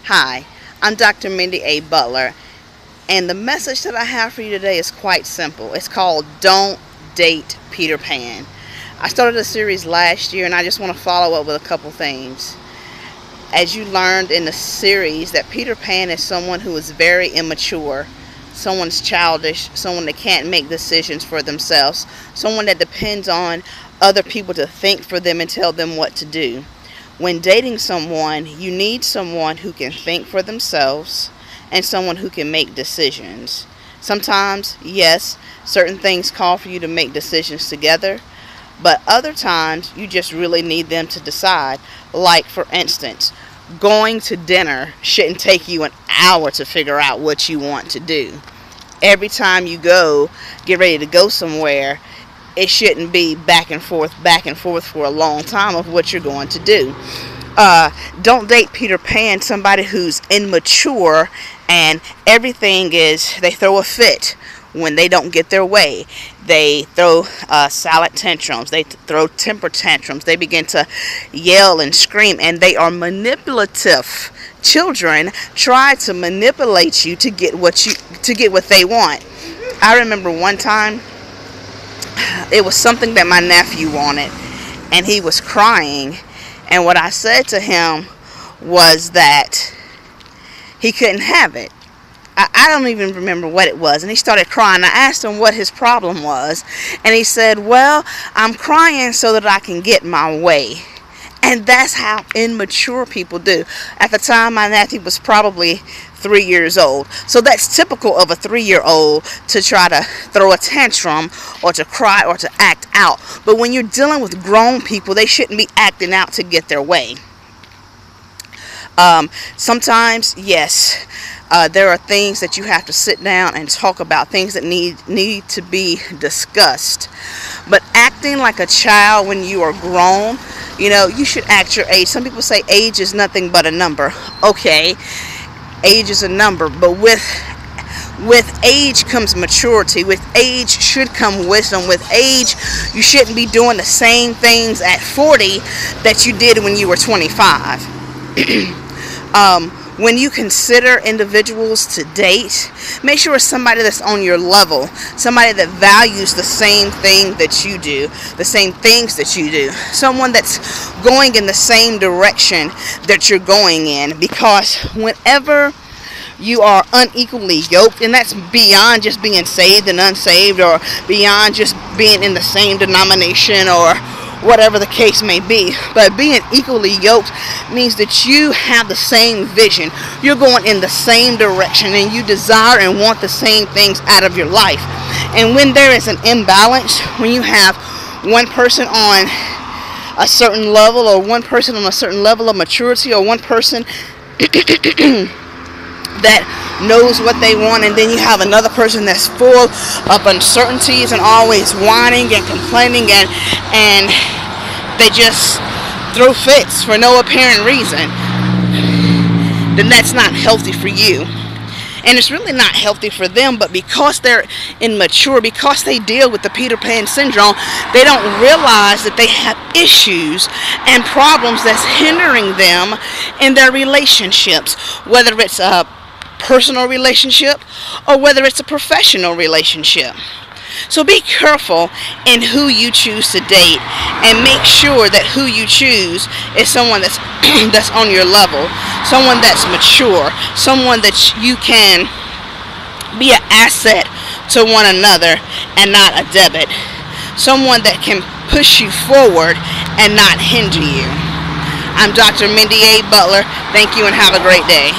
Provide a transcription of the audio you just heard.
Hi, I'm Dr. Mindy A. Butler, and the message that I have for you today is quite simple. It's called Don't Date Peter Pan. I started a series last year, and I just want to follow up with a couple things. As you learned in the series, that Peter Pan is someone who is very immature, someone's childish, someone that can't make decisions for themselves, someone that depends on other people to think for them and tell them what to do. When dating someone, you need someone who can think for themselves and someone who can make decisions. Sometimes, yes, certain things call for you to make decisions together, but other times you just really need them to decide. Like, for instance, going to dinner shouldn't take you an hour to figure out what you want to do. Every time you get ready to go somewhere, it shouldn't be back and forth for a long time of what you're going to do. Don't date Peter Pan, somebody who's immature and everything is, they throw a fit when they don't get their way. They throw salad tantrums, they throw temper tantrums, they begin to yell and scream, and they are manipulative. Children try to manipulate you to get what they want. I remember one time, it was something that my nephew wanted, and he was crying, and what I said to him was that he couldn't have it. I don't even remember what it was, and he started crying. I asked him what his problem was, and he said, well, I'm crying so that I can get my way. And that's how immature people do. At the time, my nephew was probably 3 years old. So that's typical of a 3-year-old to try to throw a tantrum or to cry or to act out. But when you're dealing with grown people, they shouldn't be acting out to get their way. Sometimes, yes, there are things that you have to sit down and talk about, things that need to be discussed. But acting like a child when you are grown, you should act your age. Some people say age is nothing but a number. Okay, age is a number, but with age comes maturity. With age should come wisdom. With age, you shouldn't be doing the same things at 40 that you did when you were 25. When you consider individuals to date, make sure it's somebody that's on your level, somebody that values the same thing that you do, the same things that you do, someone that's going in the same direction that you're going in. Because whenever you are unequally yoked, and that's beyond just being saved and unsaved, or beyond just being in the same denomination, or whatever the case may be, but being equally yoked means that you have the same vision, you're going in the same direction, and you desire and want the same things out of your life. And when there is an imbalance, when you have one person on a certain level, or one person on a certain level of maturity, or one person that knows what they want, and then you have another person that's full of uncertainties and always whining and complaining, and they just throw fits for no apparent reason, then that's not healthy for you. And it's really not healthy for them, but because they're immature, because they deal with the Peter Pan syndrome, they don't realize that they have issues and problems that's hindering them in their relationships, whether it's a personal relationship or whether it's a professional relationship. So be careful in who you choose to date, and make sure that who you choose is someone that's that's on your level, someone that's mature, someone that you can be an asset to one another and not a debit, someone that can push you forward and not hinder you. I'm Dr. Mindy A. Butler. Thank you and have a great day.